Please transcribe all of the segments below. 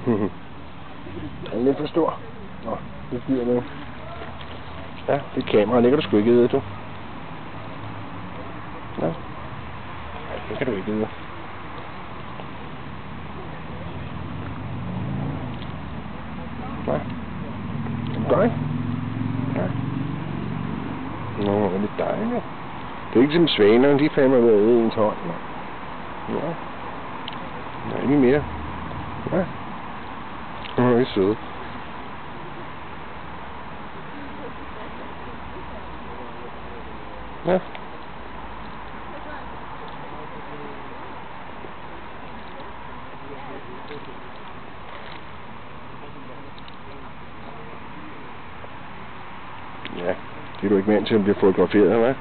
Er den lidt for stor? Nå, det bliver det. Ja, det kamera ligger du sgu ikke ved, du. Ja. Det kan du ikke vide. Nej. Det gør ikke. Ja. Nå, det er dejligt. Det er ikke som svanerne, de fandme ved at æde ens hånd. Ja. Nej, ikke mere. Ja. Det er søde. Ja. Ja, det er du ikke vant til at blive fotograferet, hva'?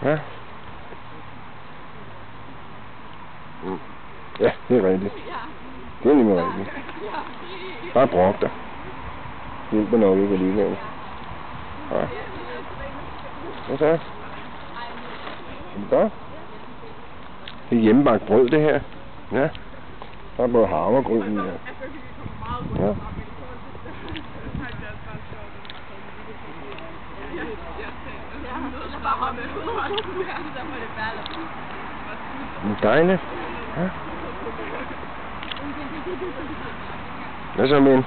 Ja. Ja, det er rigtigt. Det er nemlig rigtigt. Bare brok dig. Det hjælper nok ikke alligevel. Ja. Hvad så? Er det godt? Det er hjemmebagt brød, det her. Ja. Der er både havregryn i. Ja. Ja. Dejligt. Ja. Hvad så, men?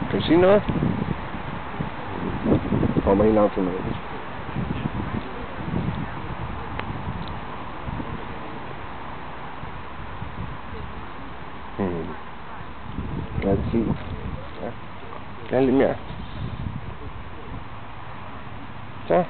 Kan du sige noget? Kommer helt automatisk. Ja, det er fint. Ja. Ja, lidt mere. Så.